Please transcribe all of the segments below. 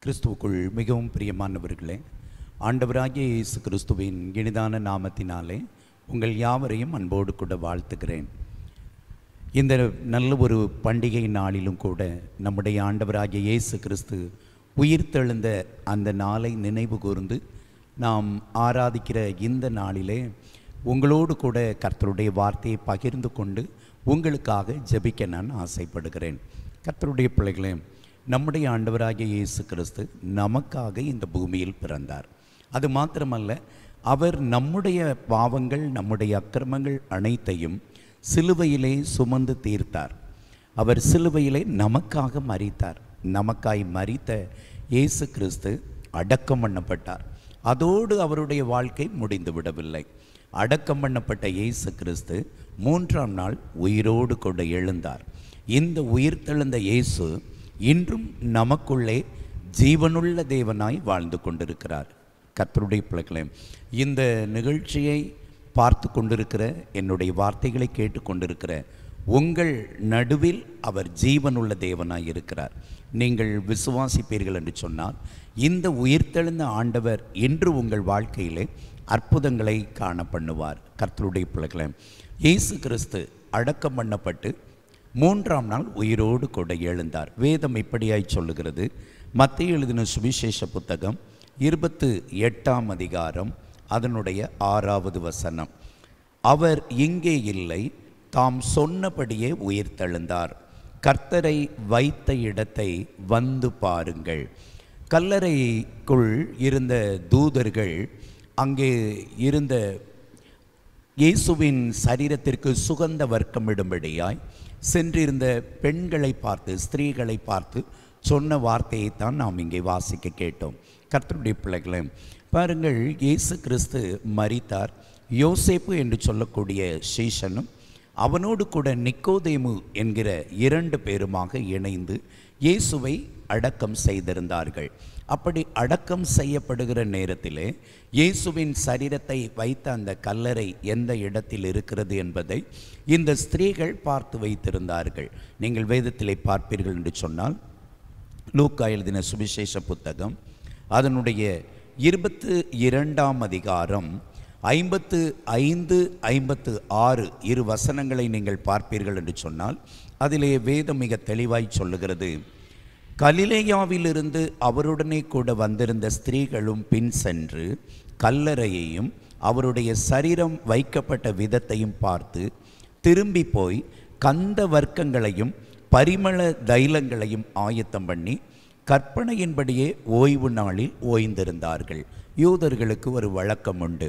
கிறிஸ்துவுக்குள் மிகவும் பிரியமானவர்களே, ஆண்டவராகிய இயேசு கிறிஸ்துவின் இனிதான நாமத்தினாலே உங்கள் யாவரையும் அன்போடு கூட வாழ்த்துகிறேன். இந்த நல்ல ஒரு பண்டிகை நாளிலும் கூட நம்முடைய ஆண்டவராகிய இயேசு கிறிஸ்து உயிர்த்தெழுந்த அந்த நாளை நினைவு கூர்ந்து நாம் ஆராதிக்கிற இந்த நாளிலே உங்களோடு கூட கர்த்தருடைய வார்த்தையை பகிர்ந்து கொண்டு உங்களுக்காக ஜெபிக்க நான் ஆசைப்படுகிறேன். கர்த்தருடைய பிள்ளைகளே, நம்முடைய ஆண்டவராகிய இயேசு கிறிஸ்து நமக்காக இந்த பூமியில் பிறந்தார். அது மாத்திரமல்ல, அவர் நம்முடைய பாவங்கள், நம்முடைய அக்கிரமங்கள் அனைத்தையும் சிலுவையிலே சுமந்து தீர்த்தார். அவர் சிலுவையிலே நமக்காக மரித்தார். நமக்காய் மரித்த இயேசு கிறிஸ்து அடக்கம் பண்ணப்பட்டார். அதோடு அவருடைய வாழ்க்கை முடிந்து விடவில்லை. அடக்கம் பண்ணப்பட்ட இயேசு கிறிஸ்து 3ஆம் நாள் உயிரோடு கூட எழுந்தார். இந்த உயிர்த்தெழுந்த இயேசு இன்றும் நமக்குள்ளே ஜீவனுள்ள தேவனாய் வாழ்ந்து கொண்டிருக்கிறார். கர்த்தருடைய பிள்ளைகளே, இந்த நிகழ்ச்சியை பார்த்து கொண்டிருக்கிற, என்னுடைய வார்த்தைகளை கேட்டுக்கொண்டிருக்கிற உங்கள் நடுவில் அவர் ஜீவனுள்ள தேவனாய் இருக்கிறார். நீங்கள் விசுவாசிப்பீர்கள் என்று சொன்னால் இந்த உயிர்த்தெழுந்த ஆண்டவர் இன்று உங்கள் வாழ்க்கையிலே அற்புதங்களை காண பண்ணுவார். கர்த்தருடைய பிள்ளைகளே, இயேசு கிறிஸ்து அடக்கம் பண்ணப்பட்டு 3ஆம் நாள் உயிரோடு கூட எழுந்தார். வேதம் இப்படியாய் சொல்லுகிறது. மத்தேயு எழுதின சுவிசேஷ புத்தகம் 28ஆம் அதிகாரம் அதனுடைய 6வது வசனம். அவர் இங்கே இல்லை, தாம் சொன்னபடியே உயிர்த்தெழுந்தார். கர்த்தரை வைத்த இடத்தை வந்து பாருங்கள். கல்லறைக்குள் இருந்த தூதர்கள் அங்கே இருந்த இயேசுவின் சரீரத்திற்கு சுகந்த வர்க்கமிடும்படியாய் சென்றிருந்த பெண்களை பார்த்து, ஸ்திரீகளை பார்த்து சொன்ன வார்த்தையை தான் நாம் இங்கே வாசிக்க கேட்டோம். கர்த்தருடைய பிள்ளைகளே, பாருங்கள், இயேசு கிறிஸ்து மரித்தார். யோசேப்பு என்று சொல்லக்கூடிய சீஷனும் அவனோடு கூட நிக்கோதேமு என்கிற 2 பேருமாக இணைந்து இயேசுவை அடக்கம் செய்திருந்தார்கள். அப்படி அடக்கம் செய்யப்படுகிற நேரத்திலே இயேசுவின் சரீரத்தை வைத்த அந்த கல்லறை எந்த இடத்தில் இருக்கிறது என்பதை இந்த ஸ்திரீகள் பார்த்து வைத்திருந்தார்கள். நீங்கள் வேதத்திலே பார்ப்பீர்கள் என்று சொன்னால், லூக்கா எழுதின சுவிசேஷ புத்தகம் அதனுடைய 22ஆம் அதிகாரம் 55, 56 இரு வசனங்களை நீங்கள் பார்ப்பீர்கள் என்று சொன்னால், அதிலே வேதம் மிக தெளிவாய் சொல்லுகிறது. கலிலேயாவிலிருந்து அவருடனே கூட வந்திருந்த ஸ்திரீகளும் பின் சென்று கல்லறையையும் அவருடைய சரீரம் வைக்கப்பட்ட விதத்தையும் பார்த்து திரும்பி போய் கந்த வர்க்கங்களையும் பரிமள தைலங்களையும் ஆயத்தம் பண்ணி கற்பனையின்படியே ஓய்வு நாளில் ஓய்ந்திருந்தார்கள். யூதர்களுக்கு ஒரு வழக்கம் உண்டு.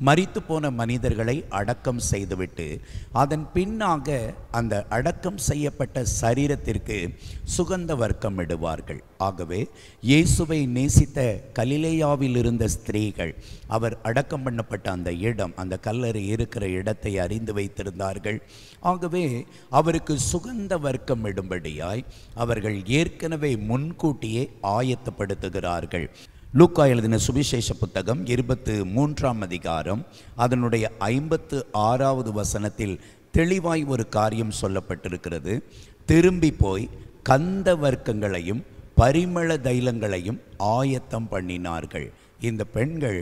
மரித்து போன மனிதர்களை அடக்கம் செய்துவிட்டு அதன் பின்னாக அந்த அடக்கம் செய்யப்பட்ட சரீரத்திற்கு சுகந்த வர்க்கம் இடுவார்கள். ஆகவே இயேசுவை நேசித்த கலிலேயாவில் இருந்த ஸ்திரீகள் அவர் அடக்கம் பண்ணப்பட்ட அந்த இடம், அந்த கல்லறை இருக்கிற இடத்தை அறிந்து வைத்திருந்தார்கள். ஆகவே அவருக்கு சுகந்த வர்க்கம் இடும்படியாய் அவர்கள் ஏற்கனவே முன்கூட்டியே ஆயத்தப்படுத்துகிறார்கள். லூக்கா எழுதின சுவிசேஷ புத்தகம் 23ஆம் அதிகாரம் அதனுடைய 56வது வசனத்தில் தெளிவாய் ஒரு காரியம் சொல்லப்பட்டிருக்கிறது. திரும்பி போய் கந்த வர்க்கங்களையும் பரிமள தைலங்களையும் ஆயத்தம் பண்ணினார்கள். இந்த பெண்கள்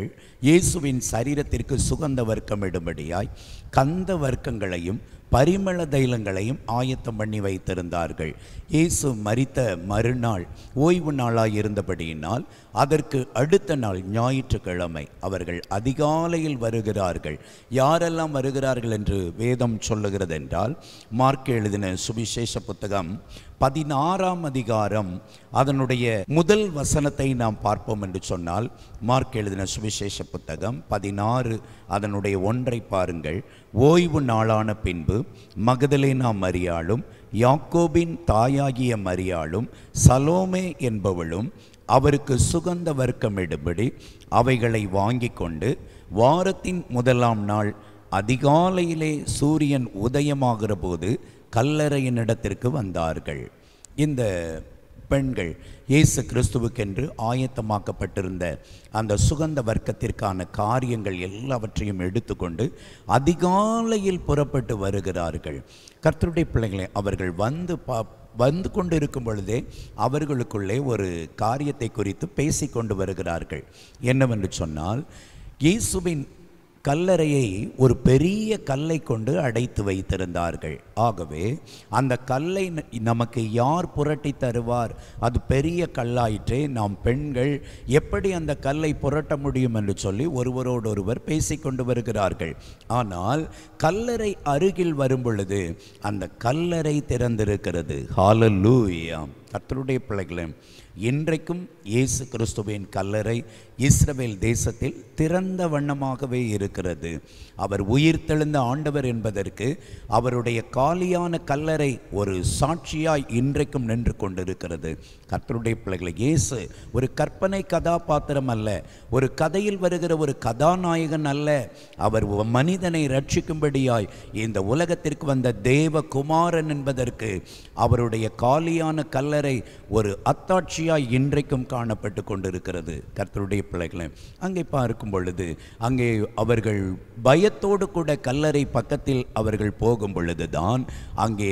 இயேசுவின் சரீரத்திற்கு சுகந்த வர்க்கம் இடும்படியாய் கந்த வர்க்கங்களையும் பரிமள தைலங்களையும் ஆயத்தம் பண்ணி வைத்திருந்தார்கள். இயேசு மரித்த மறுநாள் ஓய்வு நாளாய் இருந்தபடியினால் அதற்கு அடுத்த நாள் ஞாயிற்றுக்கிழமை அவர்கள் அதிகாலையில் வருகிறார்கள். யாரெல்லாம் வருகிறார்கள் என்று வேதம் சொல்லுகிறது என்றால், மார்க் எழுதின சுவிசேஷ புத்தகம் 16ஆம் அதிகாரம் அதனுடைய முதல் வசனத்தை நாம் பார்ப்போம் என்று சொன்னால், மார்க் எழுதின சுவிசேஷ புத்தகம் 16 அதனுடைய 1 பாருங்கள். ஓய்வு நாளான பின்பு மகதலேனா மரியாளும் யாக்கோபின் தாயாகிய மரியாளும் சலோமே என்பவளும் அவருக்கு சுகந்த வர்க்கமிடும்படி அவைகளை வாங்கி கொண்டு வாரத்தின் முதலாம் நாள் அதிகாலையிலே சூரியன் உதயமாகிற போது கல்லறையினிடத்திற்கு வந்தார்கள். இந்த பெண்கள் இயேசு கிறிஸ்துவுக்கென்று ஆயத்தமாக்கப்பட்டிருந்த அந்த சுகந்த வர்க்கத்திற்கான காரியங்கள் எல்லாவற்றையும் எடுத்துக்கொண்டு அதிகாலையில் புறப்பட்டு வருகிறார்கள். கர்த்தருடைய பிள்ளைகளை அவர்கள் வந்து வந்து கொண்டு இருக்கும் பொழுதே அவர்களுக்குள்ளே ஒரு காரியத்தை குறித்து பேசிக்கொண்டு வருகிறார்கள். என்னவென்று சொன்னால், இயேசுவின் கல்லறையை ஒரு பெரிய கல்லை கொண்டு அடைத்து வைத்திருந்தார்கள். ஆகவே அந்த கல்லை நமக்கு யார் புரட்டி தருவார்? அது பெரிய கல்லாயிற்றே, நாம் பெண்கள் எப்படி அந்த கல்லை புரட்ட முடியும் என்று சொல்லி ஒருவரோடொருவர் பேசிக்கொண்டு வருகிறார்கள். ஆனால் கல்லறை அருகில் வரும் பொழுது அந்த கல்லறை திறந்திருக்கிறது. ஹல்லேலூயா! கர்த்தருடைய பிள்ளைகளே, இன்றைக்கும் இயேசு கிறிஸ்துவின் கல்லறை இஸ்ரவேல் தேசத்தில் திறந்த வண்ணமாகவே இருக்கிறது. அவர் உயிர்த்தெழுந்த ஆண்டவர் என்பதற்கு அவருடைய காலியான கல்லறை ஒரு சாட்சியாய் இன்றைக்கும் நின்று கொண்டிருக்கிறது. கர்த்தருடைய பிள்ளைகளை, இயேசு ஒரு கற்பனை கதாபாத்திரம் அல்ல, ஒரு கதையில் வருகிற ஒரு கதாநாயகன் அல்ல. அவர் மனிதனை ரட்சிக்கும்படியாய் இந்த உலகத்திற்கு வந்த தேவகுமாரன் என்பதற்கு அவருடைய காலியான கல்லறை ஒரு அத்தாட்சியாய் இன்றைக்கும் காணப்பட்டு கொண்டிருக்கிறது. கர்த்தருடைய பிள்ளைகளை, அங்கே பார்க்கும் பொழுது அங்கே அவர்கள் பயத்தோடு கூட கல்லறை பக்கத்தில் அவர்கள் போகும் பொழுதுதான் அங்கே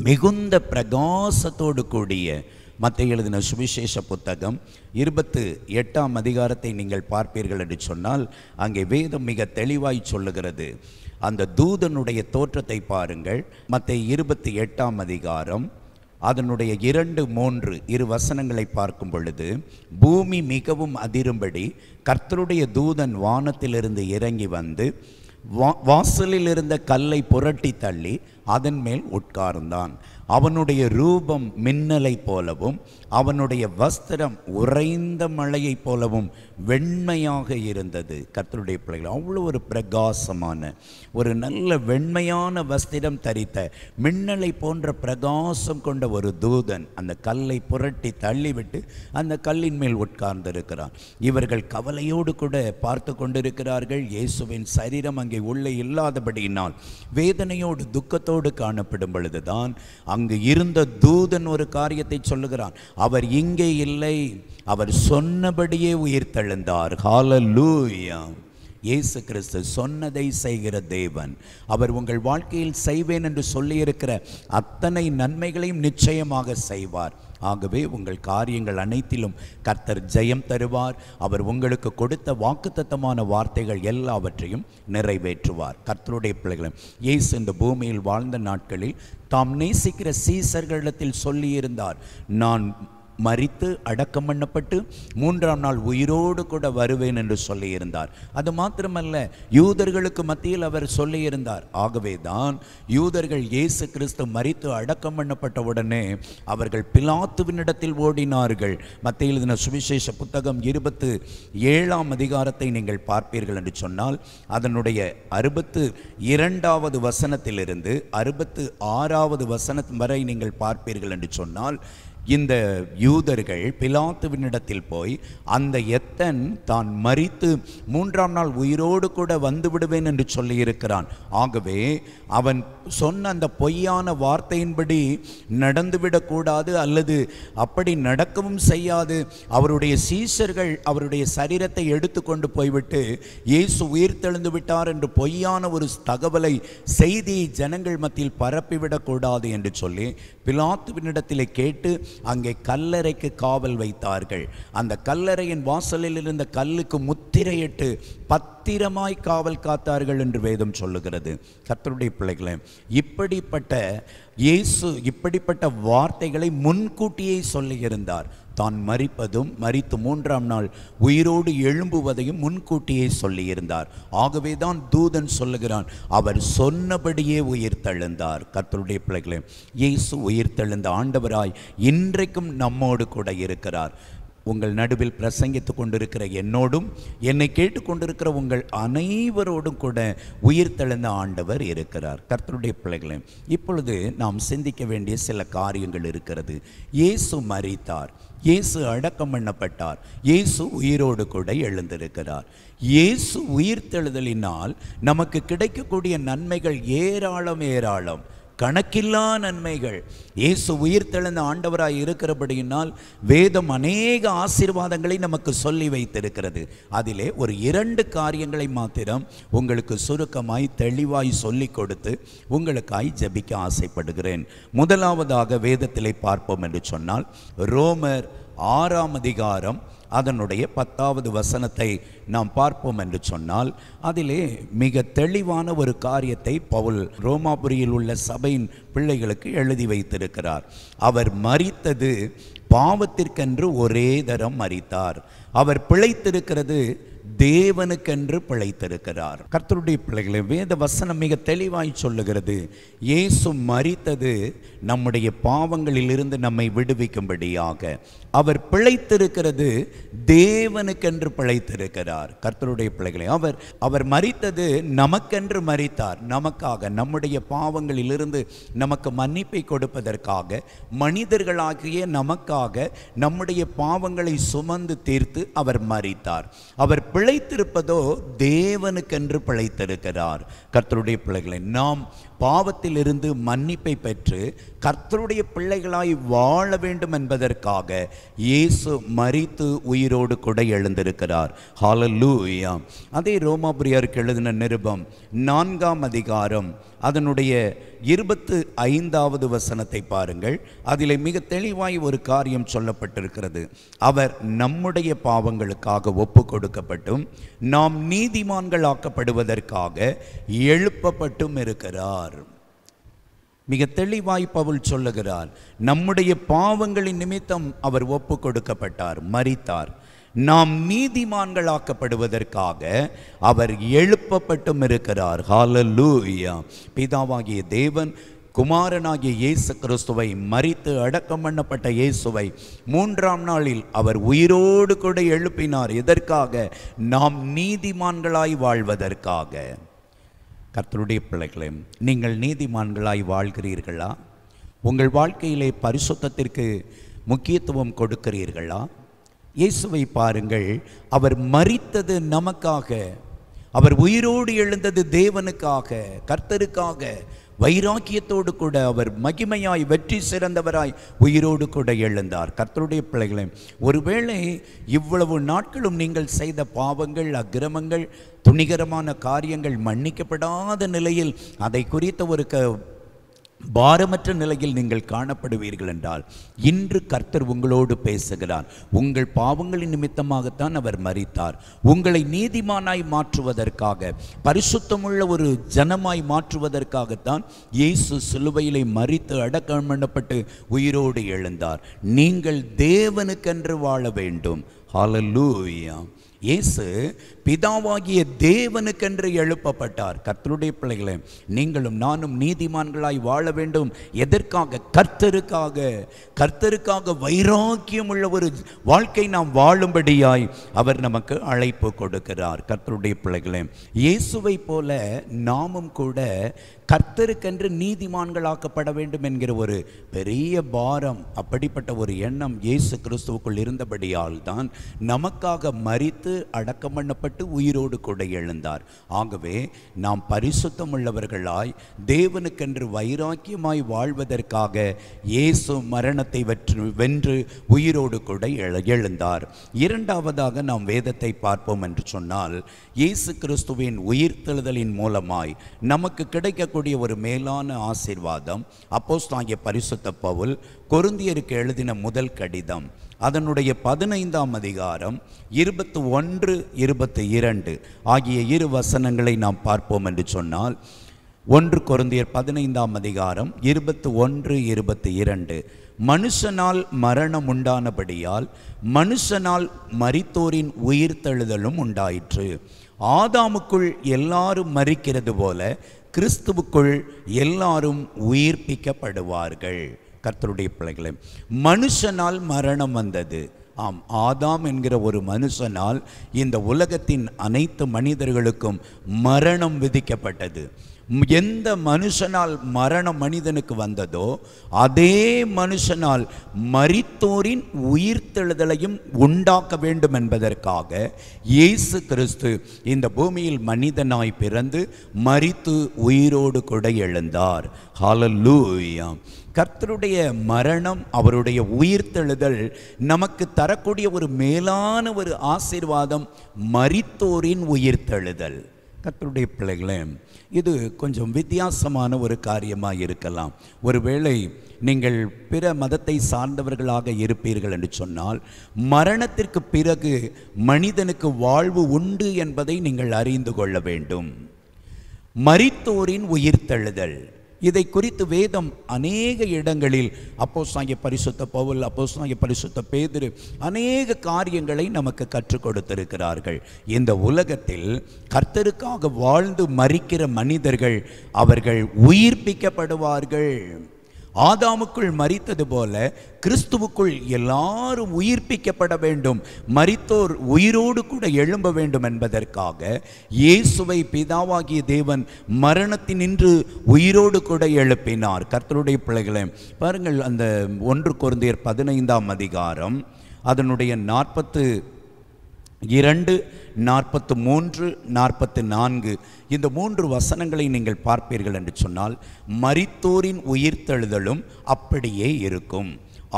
மிகுந்த பிரகாசத்தோடு கூடிய மத்தேயு எழுதின சுவிசேஷ புத்தகம் 28ஆம் அதிகாரத்தை நீங்கள் பார்ப்பீர்கள் என்று சொன்னால், அங்கே வேதம் மிக தெளிவாய் சொல்லுகிறது. அந்த தூதனுடைய தோற்றத்தை பாருங்கள். மத்தேயு 28ஆம் அதிகாரம் அதனுடைய 2-3 வசனங்களை பார்க்கும் பொழுது, பூமி மிகவும் அதிரும்படி கர்த்தருடைய தூதன் வானத்திலிருந்து இறங்கி வந்து வாசலில் இருந்த கல்லை புரட்டி தள்ளி அதன் மேல் உட்கார்ந்தான். அவனுடைய ரூபம் மின்னலை போலவும் அவனுடைய வஸ்திரம் உறைந்த மழையை போலவும் வெண்மையாக இருந்தது. கர்த்தருடைய பிள்ளைகள், அவ்வளோ ஒரு பிரகாசமான ஒரு நல்ல வெண்மையான வஸ்திரம் தரித்த மின்னலை போன்ற பிரகாசம் கொண்ட ஒரு தூதன் அந்த கல்லை புரட்டி தள்ளிவிட்டு அந்த கல்லின் மேல் உட்கார்ந்திருக்கிறான். இவர்கள் கவலையோடு கூட பார்த்து கொண்டிருக்கிறார்கள். இயேசுவின் சரீரம் அங்கே உள்ளே இல்லாதபடியினால் வேதனையோடு துக்கத்தோடு காணப்படும் பொழுதுதான் அங்கு இருந்த தூதன் ஒரு காரியத்தை சொல்லுகிறான். அவர் இங்கே இல்லை, அவர் சொன்னபடியே உயிர்த்தெழுந்தார். ஹல்லேலூயா! இயேசு கிறிஸ்து சொன்னதை செய்கிற தேவன். அவர் உங்கள் வாழ்க்கையில் செய்வேன் என்று சொல்லியிருக்கிற அத்தனை நன்மைகளையும் நிச்சயமாக செய்வார். ஆகவே உங்கள் காரியங்கள் அனைத்திலும் கர்த்தர் ஜெயம் தருவார். அவர் உங்களுக்கு கொடுத்த வாக்குத்தத்தமான வார்த்தைகள் எல்லாவற்றையும் நிறைவேற்றுவார். கர்த்தருடைய பிள்ளைகளும், இயேசு இந்த பூமியில் வாழ்ந்த நாட்களில் தாம் நேசிக்கிற சீசர்களிடத்தில் சொல்லியிருந்தார், நான் மரித்து அடக்கம் பண்ணப்பட்டு 3ஆம் நாள் உயிரோடு கூட வருவேன் என்று சொல்லியிருந்தார். அது மாத்திரமல்ல, யூதர்களுக்கு மத்தியில் அவர் சொல்லியிருந்தார். ஆகவே தான் யூதர்கள் இயேசு கிறிஸ்து மரித்து அடக்கம் பண்ணப்பட்ட உடனே அவர்கள் பிலாத்துவினிடத்தில் ஓடினார்கள். மத்தேயு எழுதின சுவிசேஷ புத்தகம் 27ஆம் அதிகாரத்தை நீங்கள் பார்ப்பீர்கள் என்று சொன்னால், அதனுடைய 62வது வசனத்திலிருந்து 66வது வசனம் வரை நீங்கள் பார்ப்பீர்கள் என்று சொன்னால், இந்த யூதர்கள் பிலாத்துவினிடத்தில் போய் அந்த எத்தன் தான் மரித்து 3ஆம் நாள் உயிரோடு கூட வந்து விடுவேன் என்று சொல்லியிருக்கிறான். ஆகவே அவன் சொன்ன அந்த பொய்யான வார்த்தையின்படி நடந்துவிடக்கூடாது, அல்லது அப்படி நடக்கவும் செய்யாது. அவருடைய சீஷர்கள் அவருடைய சரீரத்தை எடுத்து கொண்டு போய்விட்டு இயேசு உயிர்த்தெழுந்து விட்டார் என்று பொய்யான ஒரு தகவலை செய்தி ஜனங்கள் மத்தியில் பரப்பிவிடக்கூடாது என்று சொல்லி பிலாத்துவினிடத்திலே கேட்டு அங்கே கல்லறைக்கு காவல் வைத்தார்கள். அந்த கல்லறையின் வாசலில் இருந்த கல்லுக்கு முத்திரையிட்டு பத்திரமாய் காவல் காத்தார்கள் என்று வேதம் சொல்லுகிறது. கர்த்தருடைய பிள்ளைகளே, இப்படிப்பட்ட இயேசு இப்படிப்பட்ட வார்த்தைகளை முன்கூட்டியே சொல்லியிருந்தார். தான் மரிப்பதும் மரித்து 3ஆம் நாள் உயிரோடு எழும்புவதையும் முன்கூட்டியே சொல்லியிருந்தார். ஆகவே தான் தூதன் சொல்லுகிறான், அவர் சொன்னபடியே உயிர்த்தெழுந்தார். கர்த்தருடைய பிள்ளைகளே, இயேசு உயிர்த்தெழுந்த ஆண்டவராய் இன்றைக்கும் நம்மோடு கூட இருக்கிறார். உங்கள் நடுவில் பிரசங்கித்து கொண்டிருக்கிற என்னோடும் என்னை கேட்டுக்கொண்டிருக்கிற உங்கள் அனைவரோடும் கூட உயிர்த்தெழுந்த ஆண்டவர் இருக்கிறார். கர்த்தருடைய பிள்ளைகளே, இப்பொழுது நாம் சிந்திக்க வேண்டிய சில காரியங்கள் இருக்கிறது. இயேசு மரித்தார், இயேசு அடக்கம் பண்ணப்பட்டார், இயேசு உயிரோடு கூட எழுந்திருக்கிறார். இயேசு உயிர்த்தெழுதலினால் நமக்கு கிடைக்கக்கூடிய நன்மைகள் ஏராளம் ஏராளம். கணக்கில்லா நன்மைகள். இயேசு உயிர்த்தெழுந்த ஆண்டவராய் இருக்கிறபடியினால் வேதம் அநேக ஆசீர்வாதங்களை நமக்கு சொல்லி வைத்திருக்கிறது. அதிலே ஒரு 2 காரியங்களை மாத்திரம் உங்களுக்கு சுருக்கமாய் தெளிவாய் சொல்லி கொடுத்து உங்களுக்காய் ஜெபிக்க ஆசைப்படுகிறேன். முதலாவதாக வேதத்திலே பார்ப்போம் என்று சொன்னால், ரோமர் 6ஆம் அதிகாரம் அதனுடைய 10வது வசனத்தை நாம் பார்ப்போம் என்று சொன்னால், அதிலே மிக தெளிவான ஒரு காரியத்தை பவுல் ரோமாபுரியில் உள்ள சபையின் பிள்ளைகளுக்கு எழுதி வைத்திருக்கிறார். அவர் மரித்தது பாவத்திற்கென்று ஒரே தரம் மரித்தார். அவர் பிழைத்திருக்கிறது தேவனுக்கென்று பிழைத்திருக்கிறார். கர்த்தருடைய பிள்ளைகளே, வேத வசனம் மிக தெளிவாய் சொல்லுகிறது, இயேசு மரித்தது நம்முடைய பாவங்களிலிருந்து நம்மை விடுவிக்கும்படியாக. அவர் பிழைத்திருக்கிறது தேவனுக்கென்று பிழைத்திருக்கிறார். கர்த்தருடைய பிள்ளைகளே, அவர் மரித்தது நமக்கென்று மரித்தார். நமக்காக, நம்முடைய பாவங்களிலிருந்து நமக்கு மன்னிப்பை கொடுப்பதற்காக, மனிதர்களாகிய நமக்காக நம்முடைய பாவங்களை சுமந்து தீர்த்து அவர் மரித்தார். அவர் பிழைத்திருப்பதோ தேவனுக்கென்று பிழைத்திருக்கிறார். கர்த்தருடைய பிள்ளைகளை, நாம் பாவத்திலிருந்து மன்னிப்பை பெற்று கர்த்தருடைய பிள்ளைகளாய் வாழ வேண்டும் என்பதற்காக இயேசு மரித்து உயிரோடு கூட எழுந்திருக்கிறார். ஹல்லேலூயா. அதே ரோமாபுரியருக்கு எழுதின நிருபம் 4ஆம் அதிகாரம் அதனுடைய 25வது வசனத்தை பாருங்கள். அதிலே மிக தெளிவாய் ஒரு காரியம் சொல்லப்பட்டிருக்கிறது. அவர் நம்முடைய பாவங்களுக்காக ஒப்பு கொடுக்கப்பட்டும் நாம் நீதிமான்கள் ஆக்கப்படுவதற்காக எழுப்பப்பட்டும் இருக்கிறார். மிக தெளிவாய் பவுல் சொல்லுகிறார், நம்முடைய பாவங்களின் நிமித்தம் அவர் ஒப்பு கொடுக்கப்பட்டார், மரித்தார். நாம் நீதிமான்களாக்கப்படுவதற்காக அவர் எழுப்பப்பட்டும் இருக்கிறார். ஹல்லேலூயா. பிதாவாகிய தேவன் குமாரனாகிய இயேசு கிறிஸ்துவை, மரித்து அடக்கம் பண்ணப்பட்ட இயேசுவை 3ஆம் நாளில் அவர் உயிரோடு கூட எழுப்பினார். எதற்காக? நாம் நீதிமான்களாய் வாழ்வதற்காக. கர்த்தருடைய பிள்ளைகளே, நீங்கள் நீதிமான்களாய் வாழ்கிறீர்களா? உங்கள் வாழ்க்கையிலே பரிசுத்தத்திற்கு முக்கியத்துவம் கொடுக்கிறீர்களா? இயேசுவை பாருங்கள், அவர் மரித்தது நமக்காக, அவர் உயிரோடு எழுந்தது தேவனுக்காக, கர்த்தருக்காக. வைராக்கியத்தோடு கூட அவர் மகிமையாய் வெற்றி சிறந்தவராய் உயிரோடு கூட எழுந்தார். கர்த்தருடைய பிள்ளைகளே, ஒருவேளை இவ்வளவு நாட்களும் நீங்கள் செய்த பாவங்கள், அக்கிரமங்கள், துணிகரமான காரியங்கள் மன்னிக்கப்படாத நிலையில் அதை குறித்த ஒரு பாரமற்ற நிலையில் நீங்கள் காணப்படுவீர்கள் என்றால், இன்று கர்த்தர் உங்களோடு பேசுகிறார். உங்கள் பாவங்களின் நிமித்தமாகத்தான் அவர் மரித்தார். உங்களை நீதிமானாய் மாற்றுவதற்காக, பரிசுத்தமுள்ள ஒரு ஜனமாய் மாற்றுவதற்காகத்தான் இயேசு சிலுவையிலே மரித்து அடக்கம் பண்ணப்பட்டு உயிரோடு எழுந்தார். நீங்கள் தேவனுக்கென்று வாழ வேண்டும். ஹல்லேலூயா. இயேசு பிதாவாகிய தேவனுக்கென்று எழுப்பப்பட்டார். கர்த்தருடைய பிள்ளைகளே, நீங்களும் நானும் நீதிமான்களாய் வாழ வேண்டும். எதற்காக? கர்த்தருக்காக வைராக்கியம் உள்ள ஒரு வாழ்க்கை நாம் வாழும்படியாய் அவர் நமக்கு அழைப்பு கொடுக்கிறார். கர்த்தருடைய பிள்ளைகளே, இயேசுவை போல நாமும் கூட கர்த்தருக்கென்று நீதிமான்களாக்கப்பட வேண்டும் என்கிற ஒரு பெரிய பாரம், அப்படிப்பட்ட ஒரு எண்ணம் இயேசு கிறிஸ்துவுக்குள் இருந்தபடியால் தான் நமக்காக மரித்து அடக்கம் பண்ணப்பட்டு உயிரோடு கூட எழுந்தார். ஆகவே நாம் பரிசுத்தம் உள்ளவர்களாய் தேவனுக்கென்று வைராக்கியமாய் வாழ்வதற்காக இயேசு மரணத்தை வென்று உயிரோடு கூட எழுந்தார். இரண்டாவதாக நாம் வேதத்தை பார்ப்போம் என்று சொன்னால், இயேசு கிறிஸ்துவின் உயிர்த்தெழுதலின் மூலமாய் நமக்கு கிடைக்கக்கூடிய ஒரு மேலான ஆசீர்வாதம், அப்போஸ்தலனாகிய பரிசுத்த பவுல் கொரிந்தியருக்கு எழுதின முதல் கடிதம் அதனுடைய 15ஆம் அதிகாரம் 21, 22 ஆகிய 2 வசனங்களை நாம் பார்ப்போம் என்று சொன்னால், 1 கொரிந்தியர் 15ஆம் அதிகாரம் 21, 22, மனுஷனால் மரணம் உண்டானபடியால் மனுஷனால் மரித்தோரின் உயிர்த்தெழுதலும் உண்டாயிற்று. ஆதாமுக்குள் எல்லாரும் மரிக்கிறது போல கிறிஸ்துவுக்குள் எல்லாரும் உயிர்ப்பிக்கப்படுவார்கள். கர்த்தருடைய பிள்ளைகளே, மனுஷனால் மரணம் வந்தது. ஆம், ஆதாம் என்கிற ஒரு மனுஷனால் இந்த உலகத்தின் அனைத்து மனிதர்களுக்கும் மரணம் விதிக்கப்பட்டது. எந்த மனுஷனால் மரணம் மனிதனுக்கு வந்ததோ அதே மனுஷனால் மரித்தோரின் உயிர்த்தெழுதலையும் உண்டாக்க வேண்டும் என்பதற்காக இயேசு கிறிஸ்து இந்த பூமியில் மனிதனாய் பிறந்து மரித்து உயிரோடு கூட எழுந்தார். ஹல்லேலூயா. கர்த்தருடைய மரணம், அவருடைய உயிர்த்தெழுதல் நமக்கு தரக்கூடிய ஒரு மேலான ஒரு ஆசீர்வாதம், மரித்தோரின் உயிர்த்தெழுதல். கர்த்தருடைய பிள்ளைகளே, இது கொஞ்சம் வித்தியாசமான ஒரு காரியமாக இருக்கலாம். ஒருவேளை நீங்கள் பிற மதத்தை சார்ந்தவர்களாக இருப்பீர்கள் என்று சொன்னால், மரணத்திற்கு பிறகு மனிதனுக்கு வாழ்வு உண்டு என்பதை நீங்கள் அறிந்து கொள்ள வேண்டும். மரித்தோரின் உயிர்த்தெழுதல், இதை குறித்து வேதம் அநேக இடங்களில் அப்போஸ்தலனாகிய பரிசுத்த பவுல், அப்போஸ்தலனாகிய பரிசுத்த பேதுரு அநேக காரியங்களை நமக்கு கற்றுக் கொடுத்திருக்கிறார்கள். இந்த உலகத்தில் கர்த்தருக்காக வாழ்ந்து மரிக்கிற மனிதர்கள் அவர்கள் உயிர்ப்பிக்கப்படுவார்கள். ஆதாமுக்குள் மரித்தது போல கிறிஸ்துவுக்குள் எல்லாரும் உயிர்ப்பிக்கப்பட வேண்டும், மரித்தோர் உயிரோடு கூட எழும்ப வேண்டும் என்பதற்காக இயேசுவை பிதாவாகிய தேவன் மரணத்தினின்று உயிரோடு கூட எழுப்பினார். கர்த்தருடைய பிள்ளைகளை பாருங்கள், அந்த 1 கொரிந்தியர் 15ஆம் அதிகாரம் அதனுடைய 42, 43, 44 இந்த 3 வசனங்களை நீங்கள் பார்ப்பீர்கள் என்று சொன்னால், மரித்தோரின் உயிர்த்தெழுதலும் அப்படியே இருக்கும்.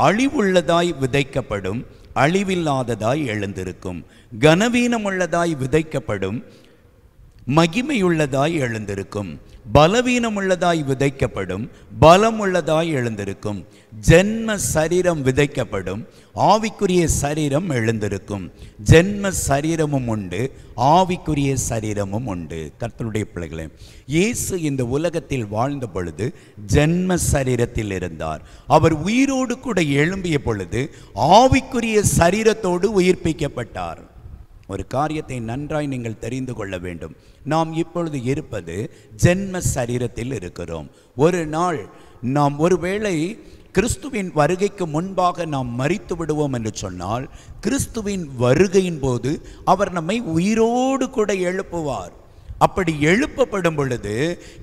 அழிவுள்ளதாய் விதைக்கப்படும், அழிவில்லாததாய் எழுந்திருக்கும். கனவீனமுள்ளதாய் விதைக்கப்படும், மகிமையுள்ளதாய் எழுந்திருக்கும். பலவீனமுள்ளதாய் விதைக்கப்படும், பலமுள்ளதாய் எழுந்திருக்கும். ஜென்ம சரீரம் விதைக்கப்படும், ஆவிக்குரிய சரீரம் எழுந்திருக்கும். ஜென்ம சரீரமும் உண்டு, ஆவிக்குரிய சரீரமும் உண்டு. கர்த்தருடைய பிள்ளைகளே, இயேசு இந்த உலகத்தில் வாழ்ந்த பொழுது ஜென்ம சரீரத்தில் இருந்தார். அவர் உயிரோடு கூட எழும்பிய பொழுது ஆவிக்குரிய சரீரத்தோடு உயிர்ப்பிக்கப்பட்டார். ஒரு காரியத்தை நன்றாய் நீங்கள் தெரிந்து கொள்ள வேண்டும். நாம் இப்பொழுது இருப்பது ஜென்ம சரீரத்தில் இருக்கிறோம். ஒரு நாள் நாம் ஒருவேளை கிறிஸ்துவின் வருகைக்கு முன்பாக நாம் மரித்து விடுவோம் என்று சொன்னால், கிறிஸ்துவின் வருகையின் போது அவர் நம்மை உயிரோடு கூட எழுப்புவார். அப்படி எழுப்பப்படும் பொழுது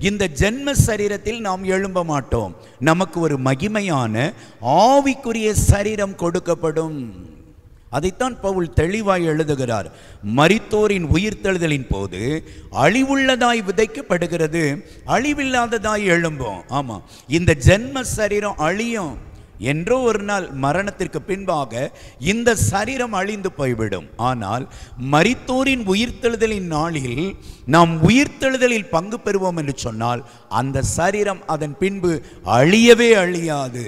இந்த ஜென்ம சரீரத்தில் நாம் எழும்ப மாட்டோம். நமக்கு ஒரு மகிமையான ஆவிக்குரிய சரீரம் கொடுக்கப்படும். அதைத்தான் பவுல் தெளிவாய் எழுதுகிறார். மரித்தோரின் உயிர்த்தெழுதலின் போது அழிவுள்ளதாய் விதைக்கப்படுகிறது, அழிவில்லாததாய் எழும்போம். ஆமாம், இந்த ஜென்ம சரீரம் அழியும். என்றோ ஒரு நாள் மரணத்திற்கு பின்பாக இந்த சரீரம் அழிந்து போய்விடும். ஆனால் மரித்தோரின் உயிர்த்தெழுதலின் நாளில் நாம் உயிர்த்தெழுதலில் பங்கு பெறுவோம் என்று சொன்னால், அந்த சரீரம் அதன் பின்பு அழியவே அழியாது,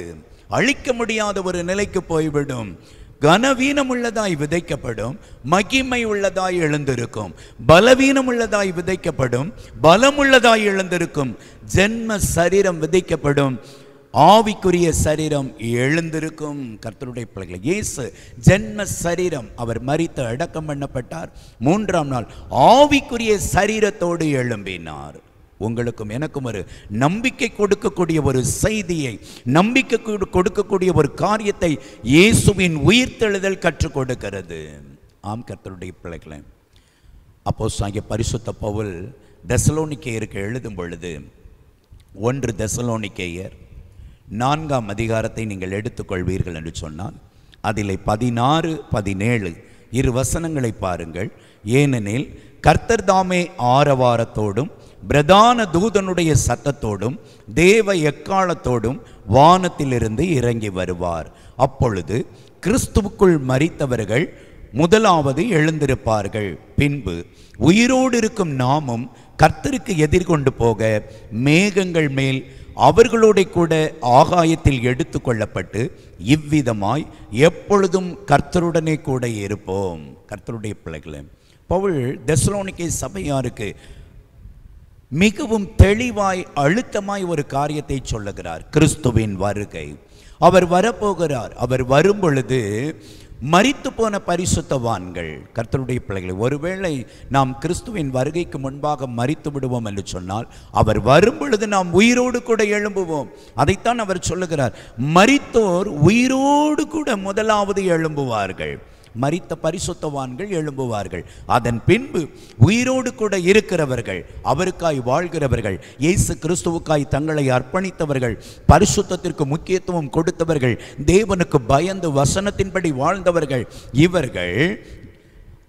அழிக்க முடியாத ஒரு நிலைக்கு போய்விடும். கனவீனம் உள்ளதாய் விதைக்கப்படும், மகிமை உள்ளதாய் எழுந்திருக்கும். பலவீனம் உள்ளதாய் விதைக்கப்படும், பலமுள்ளதாய் எழுந்திருக்கும். ஜென்ம சரீரம் விதைக்கப்படும், ஆவிக்குரிய சரீரம் எழுந்திருக்கும். கர்த்தருடைய பிள்ளைகளை, இயேசு ஜென்ம சரீரம், அவர் மரித்து அடக்கம் பண்ணப்பட்டார். 3ஆம் நாள் ஆவிக்குரிய சரீரத்தோடு எழும்பினார். உங்களுக்கும் எனக்கும் ஒரு நம்பிக்கை கொடுக்கக்கூடிய ஒரு செய்தியை, நம்பிக்கை கொடுக்கக்கூடிய ஒரு காரியத்தை இயேசுவின் உயிர்த்தெழுதல் கற்றுக் கொடுக்கிறது. ஆம் கர்த்தருடைய பிள்ளைகளே, அப்போஸ்தலனாகிய பரிசுத்த பவுல் தெசலோனிக்கேயருக்கு எழுதும் பொழுது 1 தெசலோனிக்கேயர் 4ஆம் அதிகாரத்தை நீங்கள் எடுத்துக்கொள்வீர்கள் என்று சொன்னால், அதிலே 16, 17 இரு வசனங்களை பாருங்கள். ஏனெனில் கர்த்தர் தாமே ஆரவாரத்தோடும் பிரதான தூதனுடைய சத்தத்தோடும் தேவ எக்காலத்தோடும் வானத்திலிருந்து இறங்கி வருவார். அப்பொழுது கிறிஸ்துவுக்குள் மரித்தவர்கள் முதலாவது எழுந்திருப்பார்கள். பின்பு உயிரோடு இருக்கும் நாமும் கர்த்தருக்கு எதிர்கொண்டு போக மேகங்கள் மேல் அவர்களோட கூட ஆகாயத்தில் எடுத்து கொள்ளப்பட்டு இவ்விதமாய் எப்பொழுதும் கர்த்தருடனே கூட இருப்போம். கர்த்தருடைய பிள்ளைகளே, பவுல் தெசலோனிக்கே சபையாருக்கு மிகவும் தெளிவாய் அழுத்தமாய் ஒரு காரியத்தை சொல்லுகிறார். கிறிஸ்துவின் வருகை, அவர் வரப்போகிறார். அவர் வரும் பொழுது மரித்து போன பரிசுத்தவான்கள், கர்த்தருடைய பிள்ளைகளை, ஒருவேளை நாம் கிறிஸ்துவின் வருகைக்கு முன்பாக மரித்து விடுவோம் என்று சொன்னால், அவர் வரும் பொழுது நாம் உயிரோடு கூட எழும்புவோம். அதைத்தான் அவர் சொல்லுகிறார். மரித்தோர் உயிரோடு கூட முதலாவது எழும்புவார்கள். மரித்த பரிசுத்தவான்கள் எழும்புவார்கள். அதன் பின்பு உயிரோடு கூட இருக்கிறவர்கள், அவருக்காய் வாழ்கிறவர்கள், இயேசு கிறிஸ்துவுக்காய் தங்களை அர்ப்பணித்தவர்கள், பரிசுத்தத்திற்கு முக்கியத்துவம் கொடுத்தவர்கள், தேவனுக்கு பயந்து வசனத்தின்படி வாழ்ந்தவர்கள், இவர்கள்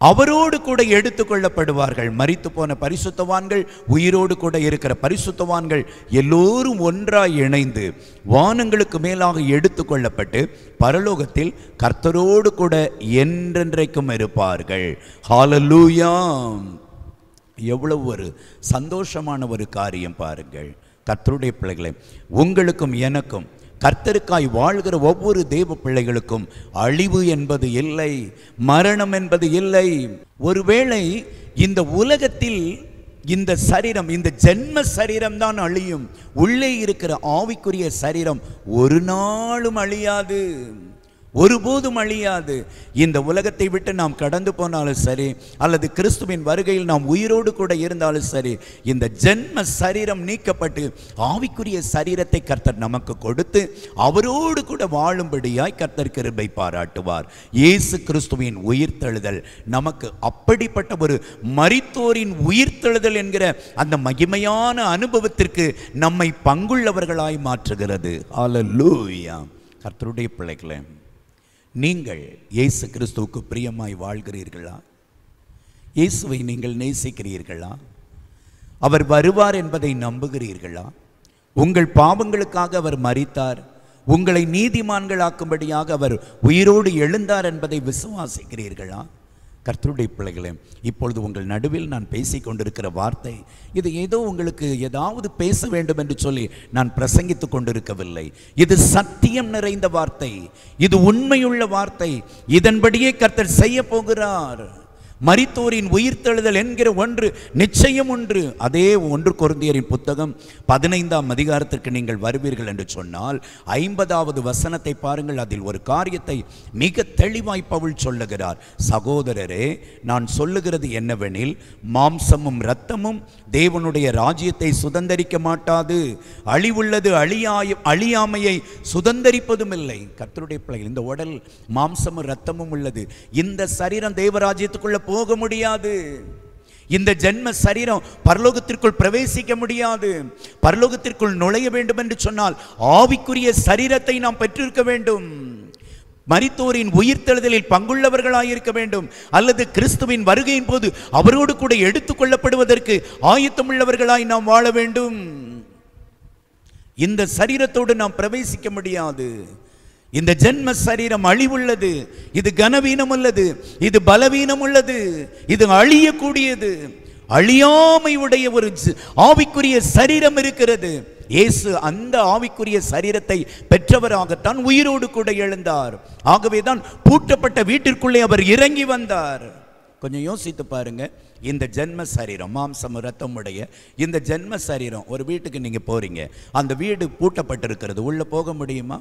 அவரோடு கூட எடுத்துக்கொள்ளப்படுவார்கள். மரித்து போன பரிசுத்தவான்கள், உயிரோடு கூட இருக்கிற பரிசுத்தவான்கள் எல்லோரும் ஒன்றாய் இணைந்து வானங்களுக்கு மேலாக எடுத்துக்கொள்ளப்பட்டு பரலோகத்தில் கர்த்தரோடு கூட என்றென்றைக்கும் இருப்பார்கள். ஹல்லேலூயா! எவ்வளவு ஒரு சந்தோஷமான ஒரு காரியம் பாருங்கள். கர்த்தருடைய பிள்ளைகளே, உங்களுக்கும் எனக்கும், கர்த்தருக்காய் வாழ்கிற ஒவ்வொரு தேவ பிள்ளைகளுக்கும் அழிவு என்பது இல்லை, மரணம் என்பது இல்லை. ஒருவேளை இந்த உலகத்தில் இந்த சரீரம், இந்த ஜென்ம சரீரம் தான் அழியும். உள்ளே இருக்கிற ஆவிக்குரிய சரீரம் ஒரு நாளும் அழியாது, ஒருபோதும் அழியாது. இந்த உலகத்தை விட்டு நாம் கடந்து போனாலும் சரி, அல்லது கிறிஸ்துவின் வருகையில் நாம் உயிரோடு கூட இருந்தாலும் சரி, இந்த ஜென்ம சரீரம் நீக்கப்பட்டு ஆவிக்குரிய சரீரத்தை கர்த்தர் நமக்கு கொடுத்து அவரோடு கூட வாழும்படியாய் கர்த்தர் கிருபை பாராட்டுவார். இயேசு கிறிஸ்துவின் உயிர்த்தெழுதல் நமக்கு அப்படிப்பட்ட ஒரு மரித்தோரின் உயிர்த்தெழுதல் என்கிற அந்த மகிமையான அனுபவத்திற்கு நம்மை பங்குள்ளவர்களாய் மாற்றுகிறது. ஹல்லேலூயா! கர்த்தருடைய பிள்ளைகளே, நீங்கள் இயேசு கிறிஸ்துவுக்கு பிரியமாய் வாழ்கிறீர்களா? இயேசுவை நீங்கள் நேசிக்கிறீர்களா? அவர் வருவார் என்பதை நம்புகிறீர்களா? உங்கள் பாவங்களுக்காக அவர் மரித்தார், உங்களை நீதிமான்களாக்கும்படியாக அவர் உயிரோடு எழுந்தார் என்பதை விசுவாசிக்கிறீர்களா? கர்த்தருடைய பிள்ளைகளே, இப்பொழுது உங்கள் நடுவில் நான் பேசிக் கொண்டிருக்கிற வார்த்தை, இது ஏதோ உங்களுக்கு ஏதாவது பேச வேண்டும் என்று சொல்லி நான் பிரசங்கித்துக் கொண்டிருக்கவில்லை. இது சத்தியம் நிறைந்த வார்த்தை, இது உண்மையுள்ள வார்த்தை. இதன்படியே கர்த்தர் செய்ய போகிறார். மரித்தோரின் உயிர்த்தெழுதல் என்கிற ஒன்று நிச்சயம் உண்டு. அதே 1 கொரிந்தியரின் புத்தகம் 15ஆம் அதிகாரத்திற்கு நீங்கள் வருவீர்கள் என்று சொன்னால் 50வது வசனத்தை பாருங்கள். அதில் ஒரு காரியத்தை மிக தெளிவாய் பவுல் சொல்லுகிறார். சகோதரரே, நான் சொல்லுகிறது என்னவெனில், மாம்சமும் இரத்தமும் தேவனுடைய ராஜ்யத்தை சுதந்தரிக்க மாட்டாது, அழிவுள்ளது அழியாமையை சுதந்தரிப்பதும் இல்லை. கர்த்தருடைய பிள்ளைகள், இந்த உடல் மாம்சமும் இரத்தமும் உள்ளது. இந்த சரீரம் தேவராஜ்யத்துக்குள்ள போக முடியாது. இந்த ஜென்ம சரீரம் பரலோகத்திற்குள் பிரவேசிக்க முடியாது. பரலோகத்திற்குள் நுழைய வேண்டும் என்று சொன்னால் ஆவிக்குரிய சரீரத்தை நாம் பெற்றிருக்க வேண்டும். மரித்தோரின் உயிர்த்தெழுதலில் பங்குள்ளவர்களாயிருக்க வேண்டும், அல்லது கிறிஸ்துவின் வருகையின் போது அவரோடு கூட எடுத்துக் கொள்ளப்படுவதற்கு ஆயத்தமுள்ளவர்களாய் நாம் வாழ வேண்டும். இந்த சரீரத்தோடு நாம் பிரவேசிக்க முடியாது. இந்த ஜென்ம சரீரம் அழிவுள்ளது, இது கனவீனம் உள்ளது, இது பலவீனம் உள்ளது, இது அழியக்கூடியது. அழியாமை உடைய ஒரு ஆவிக்குரிய சரீரம் இருக்கிறது. இயேசு அந்த ஆவிக்குரிய சரீரத்தை பெற்றவராகத்தான் உயிரோடு கூட எழுந்தார். ஆகவேதான் பூட்டப்பட்ட வீட்டிற்குள்ளே அவர் இறங்கி வந்தார். கொஞ்சம் யோசித்து பாருங்க. இந்த ஜென்ம சரீரம், மாம்சம் இரத்தம் உடைய இந்த ஜென்ம சரீரம், ஒரு வீட்டுக்கு நீங்க போறீங்க, அந்த வீடு பூட்டப்பட்டிருக்கிறது, உள்ள போக முடியுமா?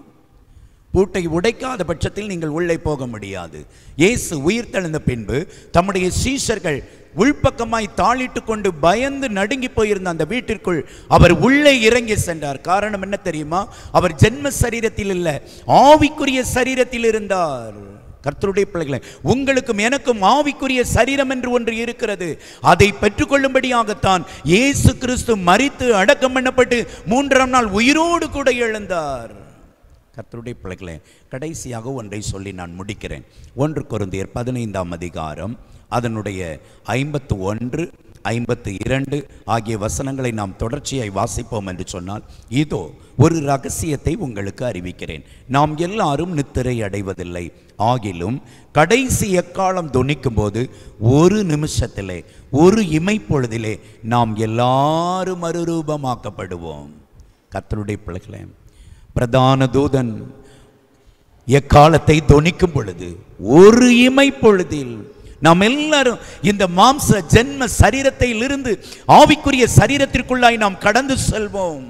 பூட்டை உடைக்காத பட்சத்தில் நீங்கள் உள்ளே போக முடியாது. இயேசு உயிர்த்தெழுந்த பின்பு தம்முடைய சீஷர்கள் உள்பக்கமாய் தாளிட்டு கொண்டு பயந்து நடுங்கி போயிருந்த அந்த வீட்டிற்குள் அவர் உள்ளே இறங்கி சென்றார். காரணம் என்ன தெரியுமா? அவர் ஜென்ம சரீரத்தில் இல்லை, ஆவிக்குரிய சரீரத்தில் இருந்தார். கர்த்தருடைய பிள்ளைகளே, உங்களுக்கும் எனக்கும் ஆவிக்குரிய சரீரம் என்று ஒன்று இருக்கிறது. அதை பெற்றுக்கொள்ளும்படியாகத்தான் இயேசு கிறிஸ்து மரித்து அடக்கம் பண்ணப்பட்டு 3ஆம் நாள் உயிரோடு கூட எழுந்தார். கர்த்தருடைய பிள்ளைகளே, கடைசியாக ஒன்றை சொல்லி நான் முடிக்கிறேன். 1 கொரிந்தியர் 15ஆம் அதிகாரம் அதனுடைய 51, 52 ஆகிய வசனங்களை நாம் தொடர்ச்சியாய் வாசிப்போம் என்று சொன்னால், இதோ ஒரு ரகசியத்தை உங்களுக்கு அறிவிக்கிறேன். நாம் எல்லாரும் நித்திரை அடைவதில்லை, ஆகிலும் கடைசி எக்காலம் தொனிக்கும் போது ஒரு நிமிஷத்திலே, ஒரு இமைப்பொழுதிலே நாம் எல்லாரும் மறுரூபமாக்கப்படுவோம். கர்த்தருடைய பிள்ளைகளே, பிரதான தூதன் எக்காலத்தை தொனிக்கும் பொழுது, ஒரு இமைப்பொழுதில் நாம் எல்லாரும் இந்த மாம்ச ஜென்ம சரீரத்திலிருந்து ஆவிக்குரிய சரீரத்திற்குள்ளாய் நாம் கடந்து செல்வோம்.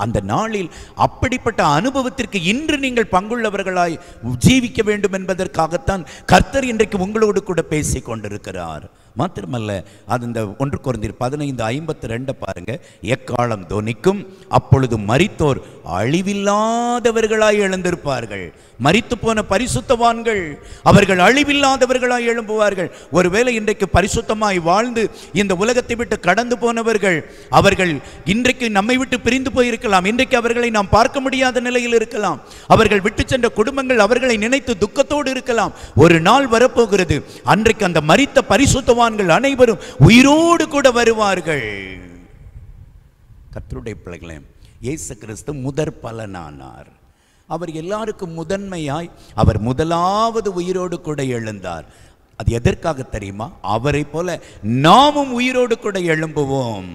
அந்த நாளில் அப்படிப்பட்ட அனுபவத்திற்கு இன்று நீங்கள் பங்குள்ளவர்களாய் ஜீவிக்க வேண்டும் என்பதற்காகத்தான் கர்த்தர் இன்றைக்கு உங்களோடு கூட பேசிக் கொண்டிருக்கிறார். மாத்திரமல்ல, அது இந்த 1 கொரிந்தியர் 15:52 பாருங்க. எக்காலம் தொனிக்கும், அப்பொழுது மரித்தோர் அழிவில்லாதவர்களாய் எழுந்திருப்பார்கள். மரித்து போன பரிசுத்தவான்கள் அவர்கள் அழிவில்லாதவர்களாய் எழும்புவார்கள். ஒருவேளை இன்றைக்கு பரிசுத்தமாய் வாழ்ந்து இந்த உலகத்தை விட்டு கடந்து போனவர்கள், அவர்கள் இன்றைக்கு நம்மை விட்டு பிரிந்து போயிருக்கலாம். இன்றைக்கு அவர்களை நாம் பார்க்க முடியாத நிலையில் இருக்கலாம். அவர்கள் விட்டு சென்ற குடும்பங்கள் அவர்களை நினைத்து துக்கத்தோடு இருக்கலாம். ஒரு நாள் வரப்போகிறது, அன்றைக்கு அந்த மரித்த பரிசுத்தவான்கள் அனைவரும் உயிரோடு கூட வருவார்கள். கர்த்தருடைய பிள்ளைகளே, இயேசு கிறிஸ்து முதற் பலனானார். அவர் எல்லாருக்கும் முதன்மையாய் அவர் முதலாவது உயிரோடு கூட எழுந்தார். அது எதற்காக தெரியுமா? அவரை போல நாமும் உயிரோடு கூட எழும்புவோம்.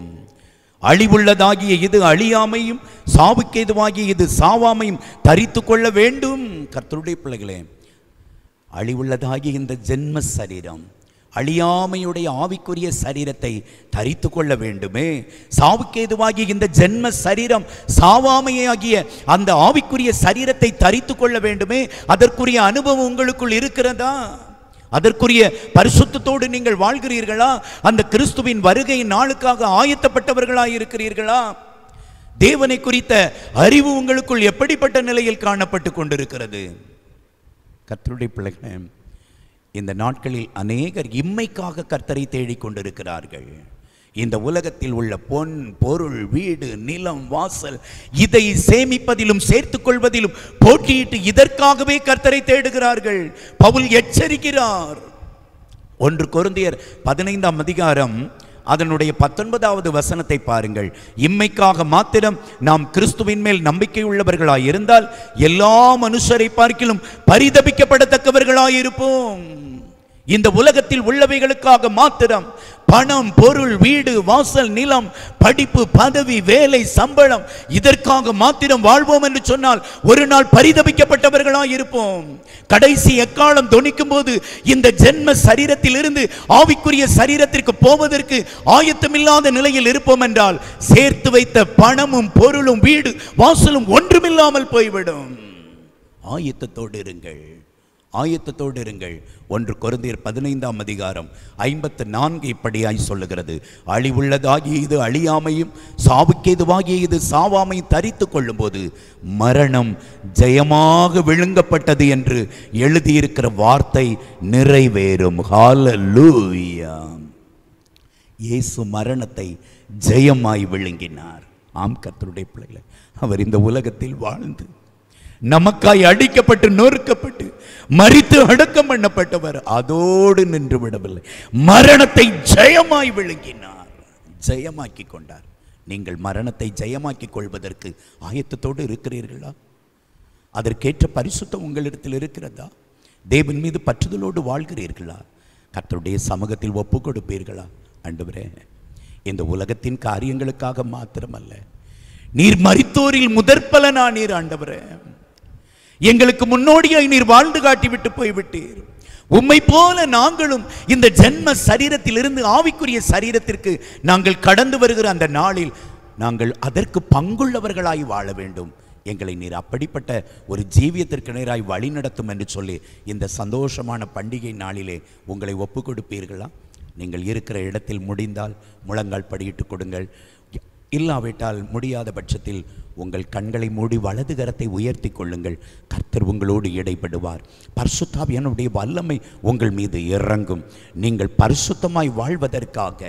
அழிவுள்ளதாகிய இது அழியாமையும், சாவுக்கேதுவாகிய இது சாவாமையும் தரித்து கொள்ள வேண்டும். கர்த்தருடைய பிள்ளைகளே, அழிவுள்ளதாகிய இந்த ஜென்ம சரீரம் அழியாமையுடைய ஆவிக்குரிய சரீரத்தை தரித்து கொள்ள வேண்டுமே. சாவுக்கேதுவாகிய இந்த ஜென்ம சரீரம் சாவாமையாகிய அந்த ஆவிக்குரிய சரீரத்தை தரித்து கொள்ள வேண்டுமே. அதற்குரிய அனுபவம் உங்களுக்குள் இருக்கிறதா? அதற்குரிய பரிசுத்தத்தோடு நீங்கள் வாழ்கிறீர்களா? அந்த கிறிஸ்துவின் வருகை நாளுக்காக ஆயத்தப்பட்டவர்களாய் இருக்கிறீர்களா? தேவனை குறித்த அறிவு உங்களுக்குள் எப்படிப்பட்ட நிலையில் காணப்பட்டு கொண்டிருக்கிறது? கர்த்தருடைய பிள்ளைகளே, இந்த நாட்களில் அநேகர் இம்மைக்காக கர்த்தரை தேடிக் கொண்டிருக்கிறார்கள். இந்த உலகத்தில் உள்ள பொன், பொருள், வீடு, நிலம், வாசல், இதை சேமிப்பதிலும் சேர்த்துக் கொள்வதிலும் போட்டியிட்டு இதற்காகவே கர்த்தரை தேடுகிறார்கள். பவுல் எச்சரிக்கிறார். 1 கொரிந்தியர் 15 அதனுடைய 19வது வசனத்தை பாருங்கள். இம்மைக்காக மாத்திரம் நாம் கிறிஸ்துவின் மேல் நம்பிக்கை உள்ளவர்களாய் இருந்தால் எல்லா மனுஷரை பார்க்கிலும் பரிதபிக்கப்படத்தக்கவர்களாயிருப்போம். இந்த உலகத்தில் உள்ளவைகளுக்காக மாத்திரம், பணம், பொருள், வீடு, வாசல், நிலம், படிப்பு, பதவி, வேலை, சம்பளம், இதற்காக மாத்திரம் வாழ்வோம் என்று சொன்னால் ஒரு நாள் பரிதபிக்கப்பட்டவர்களாய் இருப்போம். கடைசி எக்காலம் தொனிக்கும் போது இந்த ஜென்ம சரீரத்தில் இருந்து ஆவிக்குரிய சரீரத்திற்கு போவதற்கு ஆயத்தமில்லாத நிலையில் இருப்போம் என்றால் சேர்த்து வைத்த பணமும் பொருளும் வீடு வாசலும் ஒன்றுமில்லாமல் போய்விடும். ஆயத்தத்தோடு இருங்கள், ஆயத்தத்தோடு இருங்கள். 1 கொரிந்தியர் 15:54 இப்படியாய் சொல்லுகிறது. அழிவுள்ளதாகிய இது அழியாமையும், சாவுக்கேதுவாகிய இது சாவாமையும் தரித்து கொள்ளும் போது மரணம் ஜெயமாக விழுங்கப்பட்டது என்று எழுதியிருக்கிற வார்த்தை நிறைவேறும். ஹல்லேலூயா! இயேசு மரணத்தை ஜெயமாய் விழுங்கினார். ஆம் கர்த்தருடைய பிள்ளைகளே, அவர் இந்த உலகத்தில் வாழ்ந்து நமக்காய் அடிக்கப்பட்டு நொறுக்கப்பட்டு மரித்து அடக்கம் பண்ணப்பட்டவர் அதோடு நின்று விடவில்லை, மரணத்தை ஜெயமாய் விழுங்கினார், ஜெயமாக்கி கொண்டார். நீங்கள் மரணத்தை ஜெயமாக்கி கொள்வதற்கு ஆயத்தத்தோடு இருக்கிறீர்களா? அதற்கேற்ற பரிசுத்தம் உங்களிடத்தில் இருக்கிறதா? தேவன் மீது பற்றுதலோடு வாழ்கிறீர்களா? கர்த்தருடைய சமூகத்தில் ஒப்பு கொடுப்பீர்களா? ஆண்டவரே, இந்த உலகத்தின் காரியங்களுக்காக மாத்திரமல்ல, நீர் மரித்தோரில் முதற்பலனானீர். ஆண்டவரே, எங்களுக்கு முன்னோடியாய் நீர் வாழ்ந்து காட்டிவிட்டு போய்விட்டீர். உம்மை போல நாங்களும் இந்த ஜென்ம சரீரத்திலிருந்து ஆவிக்குரிய சரீரத்திற்கு நாங்கள் கடந்து வருகிற அந்த நாளில் நாங்கள் அதற்கு பங்குள்ளவர்களாய் வாழ வேண்டும். எங்களை நீர் அப்படிப்பட்ட ஒரு ஜீவியத்திற்கு நேராய் வழி நடத்தும் என்று சொல்லி இந்த சந்தோஷமான பண்டிகை நாளிலே உங்களை ஒப்பு கொடுப்பீர்களா? நீங்கள் இருக்கிற இடத்தில் முடிந்தால் முழங்கால் படியிட்டு கொடுங்கள். இல்லாவிட்டால் முடியாத பட்சத்தில் உங்கள் கண்களை மூடி வலது கரத்தை உயர்த்தி கொள்ளுங்கள். கர்த்தர் உங்களோடு இடைப்படுவார். பரிசுத்தாவியானுடைய வல்லமை உங்கள் மீது இறங்கும். நீங்கள் பரிசுத்தமாய் வாழ்வதற்காக,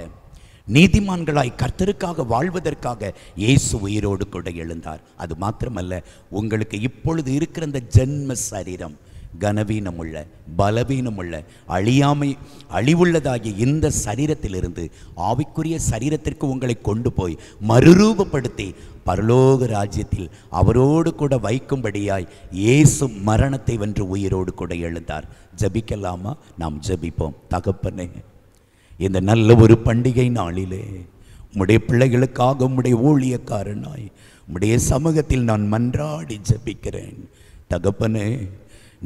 நீதிமான்களாய் கர்த்தருக்காக வாழ்வதற்காக இயேசு உயிரோடு கூட எழுந்தார். அது மாத்திரமல்ல, உங்களுக்கு இப்பொழுது இருக்கிற அந்த ஜென்ம சரீரம் கனவீனமுள்ள, பலவீனமுள்ள, அழிவுள்ளதாகிய இந்த சரீரத்திலிருந்து ஆவிக்குரிய சரீரத்திற்கு உங்களை கொண்டு போய் மறுரூபப்படுத்தி பரலோக ராஜ்யத்தில் அவரோடு கூட வைக்கும்படியாய் இயேசு மரணத்தை வென்று உயிரோடு கூட எழுந்தார். ஜெபிக்கலாமா? நாம் ஜெபிப்போம். தகப்பனே, இந்த நல்ல ஒரு பண்டிகை நாளிலே உம்முடைய பிள்ளைகளுக்காக உம்முடைய ஊழியக்காரனாய் உம்முடைய சமூகத்தில் நான் மன்றாடி ஜெபிக்கிறேன். தகப்பனே,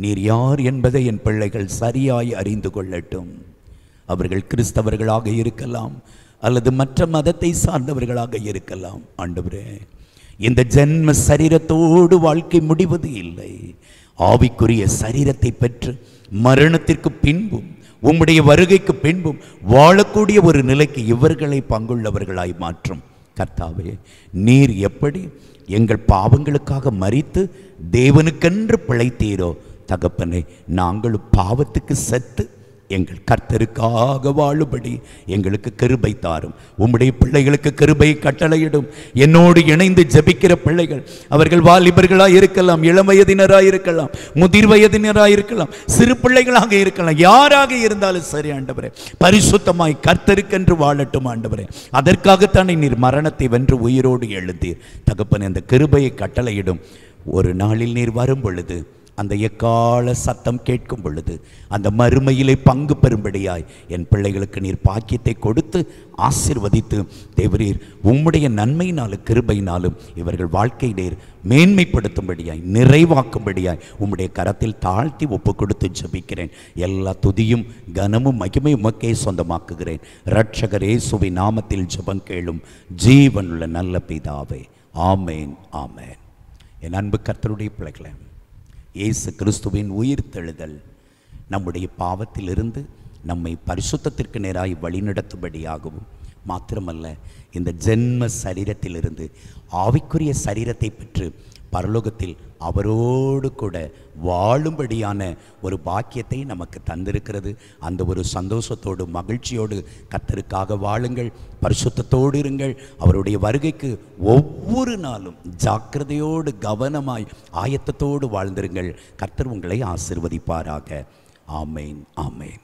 நீர் யார் என்பதை என் பிள்ளைகள் சரியாய் அறிந்து கொள்ளட்டும். அவர்கள் கிறிஸ்தவர்களாக இருக்கலாம் அல்லது மற்ற மதத்தை சார்ந்தவர்களாக இருக்கலாம். ஆண்டவரே, இந்த ஜென்ம சரீரத்தோடு வாழ்க்கை முடிவது இல்லை. ஆவிக்குரிய சரீரத்தை பெற்று மரணத்திற்கு பின்பும் உம்முடைய வருகைக்கு பின்பும் வாழக்கூடிய ஒரு நிலைக்கு இவர்களை பங்குள்ளவர்களாய் மாற்றும். கர்த்தாவே, நீர் எப்படி எங்கள் பாவங்களுக்காக மரித்து தேவனுக்கென்று பிழைத்தீரோ தகப்பனே, நாங்களும் பாவத்துக்கு செத்து எங்கள் கர்த்தருக்காக வாழும்படி எங்களுக்கு கிருபை தாரும். உம்முடைய பிள்ளைகளுக்கு கிருபை கட்டளையிடும். என்னோடு இணைந்து ஜெபிக்கிற பிள்ளைகள், அவர்கள் வாலிபர்களாக இருக்கலாம், இளம் வயதினராக இருக்கலாம், முதிர் வயதினராக இருக்கலாம், சிறு பிள்ளைகளாக இருக்கலாம், யாராக இருந்தாலும் சரி ஆண்டவரே, பரிசுத்தமாய் கர்த்தருக்கென்று வாழட்டும் ஆண்டவரே. அதற்காகத்தானே நீர் மரணத்தை வென்று உயிரோடு எழுந்தீர் தகப்பனே. அந்த கிருபையை கட்டளையிடும். ஒரு நாளில் நீர் வரும் பொழுது, அந்த எக்கால சத்தம் கேட்கும் பொழுது, அந்த மறுமையிலே பங்கு பெறும்படியாய் என் பிள்ளைகளுக்கு நீர் பாக்கியத்தை கொடுத்து ஆசீர்வதித்து தேவரீர் உம்முடைய நன்மையினாலும் கிருபையினாலும் இவர்கள் வாழ்க்கை நீர் மேன்மைப்படுத்தும்படியாய் நிறைவாக்கும்படியாய் உம்முடைய கரத்தில் தாழ்த்தி ஒப்பு கொடுத்து ஜெபிக்கிறேன். எல்லா துதியும் கனமும் மகிமை உமக்கே சொந்தமாக்குகிறேன். இரட்சகர் இயேசுவின் நாமத்தில் ஜெபம் கேளும் ஜீவனுள்ள நல்ல பிதாவே. ஆமேன், ஆமேன். என் அன்பு கர்த்தருடைய பிள்ளைகளே, இயேசு கிறிஸ்துவின் உயிர்த்தெழுதல் நம்முடைய பாவத்திலிருந்து நம்மை பரிசுத்தத்திற்கு நேராய் வழிநடத்தும்படியாகவும் மாத்திரமல்ல, இந்த ஜென்ம சரீரத்திலிருந்து ஆவிக்குரிய சரீரத்தை பெற்று பரலோகத்தில் அவரோடு கூட வாழும்படியான ஒரு பாக்கியத்தை நமக்கு தந்திருக்கிறது. அந்த ஒரு சந்தோஷத்தோடு மகிழ்ச்சியோடு கர்த்தருக்காக வாழுங்கள், பரிசுத்தத்தோடு இருங்கள். அவருடைய வருகைக்கு ஒவ்வொரு நாளும் ஜாக்கிரதையோடு கவனமாய் ஆயத்தத்தோடு வாழ்ந்திருங்கள். கர்த்தர் உங்களை ஆசீர்வதிப்பாராக. ஆமேன், ஆமேன்.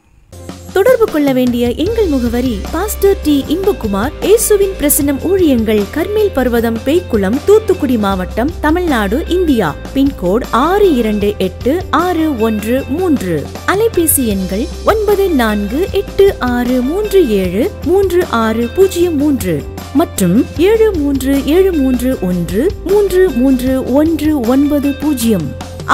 தொடர்பு கொள்ள வேண்டிய எங்கள் முகவரி: பாஸ்டர் டி. இன்பகுமார், இயேசுவின் பிரசன்னம் ஊழியங்கள், கர்மேல் பர்வதம், பேய்க்குளம், தூத்துக்குடி மாவட்டம், தமிழ்நாடு, இந்தியா. பின்கோடு 628613. அலைபேசி எண்கள் 9486373603 மற்றும் 7373133190.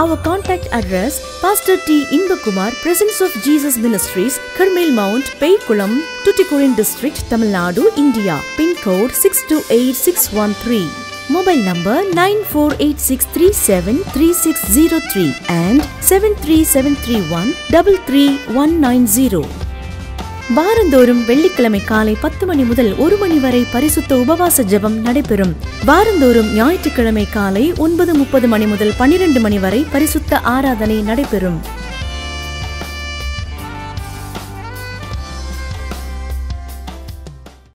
Our contact address: Pastor T. Inbakumar, Presence of Jesus Ministries, Karmel Mount, Peikulam, Tuticorin District, Tamil Nadu, India. Pin code 628613. Mobile number 9486373603 and 73731 வாரந்தோறும் வெள்ளிக்கிழமை காலை 10 மணி முதல் 1 மணி வரை பரிசுத்த உபவாச ஜெபம் நடைபெறும். வாரந்தோறும் ஞாயிற்றுக்கிழமை காலை 9:30 மணி முதல் 12 மணி வரை பரிசுத்த ஆராதனை நடைபெறும்.